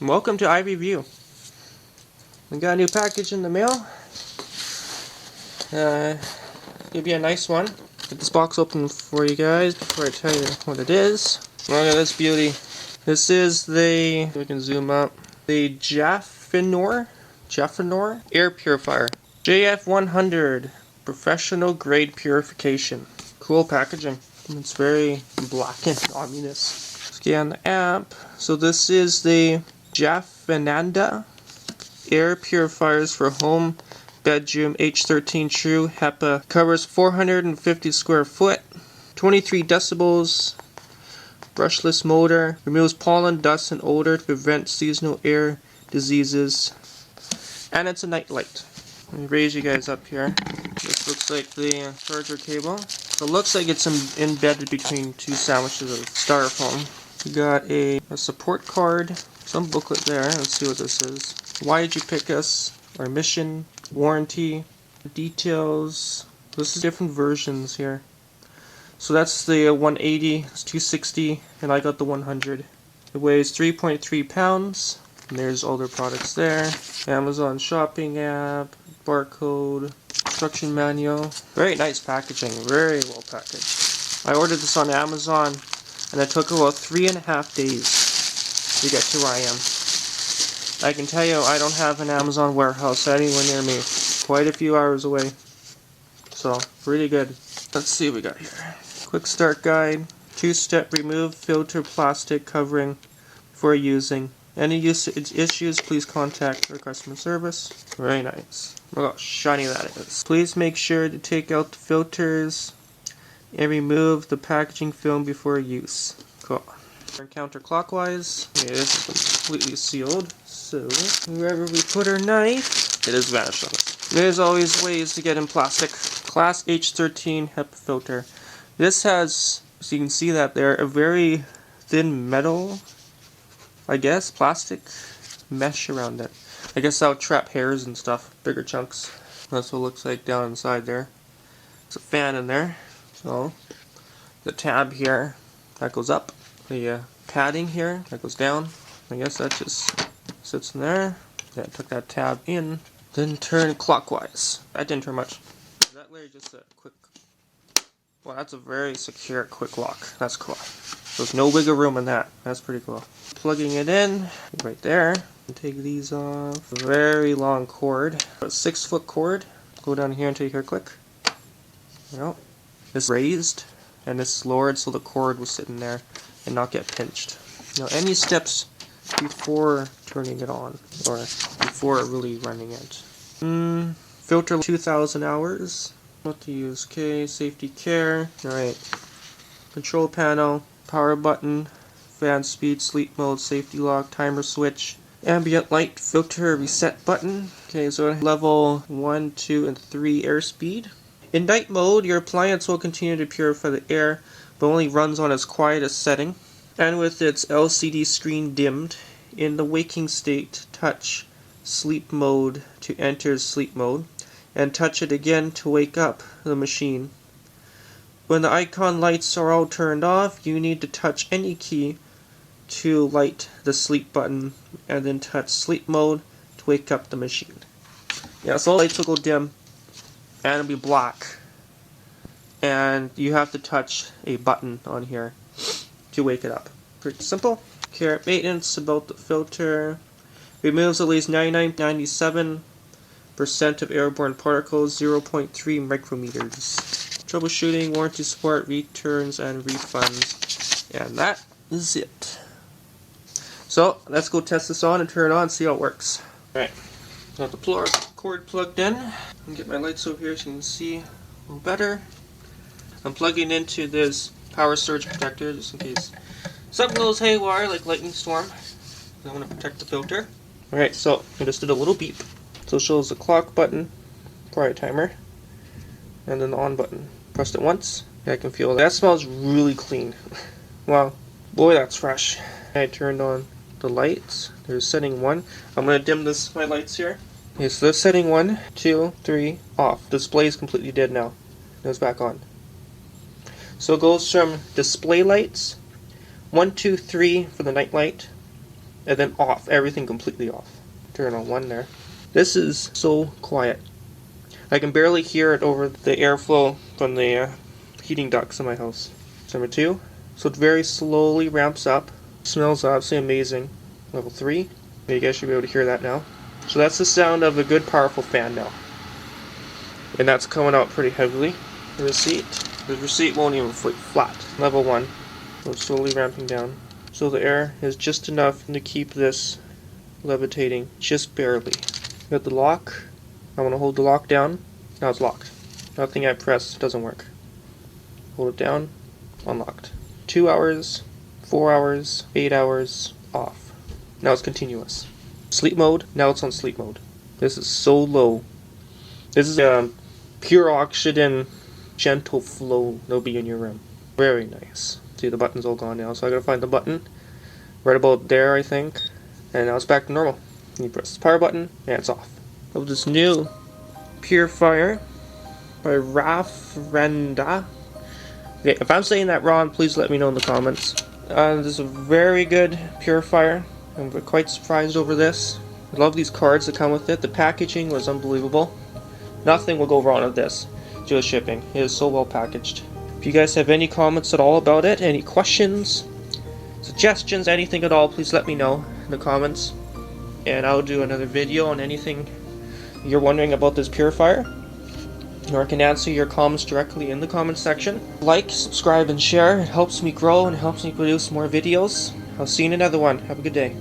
Welcome to iReview. We got a new package in the mail. It'll be a nice one. Get this box open for you guys before I tell you what it is. Look at this beauty. This is the, we can zoom up, the Jafanda air purifier. JF100 professional grade purification. Cool packaging. It's very black and ominous. Scan the app. So this is the Jafanda air purifiers for home, bedroom, H13 true, HEPA. Covers 450 square foot, 23 decibels, brushless motor, removes pollen, dust, and odor to prevent seasonal air diseases, and it's a night light. Let me raise you guys up here. This looks like the charger cable. So it looks like it's embedded between two sandwiches of styrofoam. We got a support card, some booklet there. Let's see what this is. Why did you pick us? Our mission, warranty, details. This is different versions here. So that's the 180, it's 260, and I got the 100. It weighs 3.3 pounds. And there's all their products there. Amazon shopping app, barcode, instruction manual. Very nice packaging, very well packaged. I ordered this on Amazon, and it took about 3.5 days to get to where I am. I can tell you, I don't have an Amazon warehouse anywhere near me. Quite a few hours away. So, pretty good. Let's see what we got here. Quick start guide. 2-step remove filter plastic covering before using. Any issues, please contact our customer service. Very nice. Look how shiny that is. Please make sure to take out the filters and remove the packaging film before use. Cool. Turn counterclockwise. Okay, this is completely sealed. So, wherever we put our knife, it has vanished on us. There's always ways to get in plastic. Class H13 HEPA filter. This has, so you can see that there, a very thin metal, I guess, plastic mesh around it. I guess that'll trap hairs and stuff, bigger chunks. That's what it looks like down inside there. There's a fan in there. So, the tab here, that goes up. The padding here, that goes down. I guess that just sits in there. Yeah, took that tab in. Then turn clockwise. That didn't turn much. That layer just a quick... Well, that's a very secure quick lock. That's cool. There's no wiggle room in that. That's pretty cool. Plugging it in, right there. Take these off. Very long cord. A 6-foot cord. Go down here until you hear a click. You know, this is raised, and this is lowered so the cord will sit in there and not get pinched. Now, any steps before turning it on, or before really running it. Filter 2,000 hours. What to use? Okay, safety care. Alright. Control panel, power button, fan speed, sleep mode, safety lock, timer switch, ambient light, filter reset button. Okay, so level 1, 2, and 3 airspeed. In night mode, your appliance will continue to purify the air, but only runs on its quietest setting. And with its LCD screen dimmed, in the waking state, touch sleep mode to enter sleep mode, and touch it again to wake up the machine. When the icon lights are all turned off, you need to touch any key to light the sleep button, and then touch sleep mode to wake up the machine. Yeah, so all lights will go dim, and it'll be black. And you have to touch a button on here to wake it up. Pretty simple. Care maintenance about the filter. Removes at least 99.97% of airborne particles, 0.3 micrometers. Troubleshooting, warranty support, returns, and refunds. And that is it. So, let's go test this on and turn it on and see how it works. Alright, got the cord plugged in. And get my lights over here so you can see a little better. I'm plugging into this power surge protector just in case something goes haywire like lightning storm. I want to protect the filter. Alright, so I just did a little beep. So it shows the clock button, quiet timer, and then the on button. Pressed it once. I can feel that smells really clean. Wow, boy, that's fresh. I turned on the lights. There's setting 1. I'm going to dim my lights here. Okay, so there's setting 1, 2, 3, off. Display is completely dead now. Now it's back on. So it goes from display lights, 1, 2, 3 for the night light, and then off. Everything completely off. Turn on 1 there. This is so quiet. I can barely hear it over the airflow from the heating ducts in my house. Number 2. So it very slowly ramps up. Smells absolutely amazing. Level 3. You guys should be able to hear that now. So that's the sound of a good powerful fan now. And that's coming out pretty heavily. The receipt won't even flat. Level 1. So it's slowly ramping down. So the air is just enough to keep this levitating, just barely. Got the lock. I want to hold the lock down. Now it's locked. Nothing I press doesn't work. Hold it down. Unlocked. 2 hours, 4 hours, 8 hours, off. Now it's continuous. Sleep mode. Now it's on sleep mode. This is so low. This is a pure oxygen, gentle flow that'll be in your room. Very nice. See, the button's all gone now, so I gotta find the button. Right about there, I think. And now it's back to normal. You press the power button, and it's off. Of this new Purifier by Jafanda. Okay, if I'm saying that wrong, please let me know in the comments. This is a very good Purifier. I'm quite surprised over this. I love these cards that come with it. The packaging was unbelievable. Nothing will go wrong with this. Just shipping. It is so well packaged. If you guys have any comments at all about it, any questions, suggestions, anything at all, please let me know in the comments. And I'll do another video on anything you're wondering about this Purifier. Or I can answer your comments directly in the comment section. Like, subscribe, and share. It helps me grow and helps me produce more videos. I'll see you in another one. Have a good day.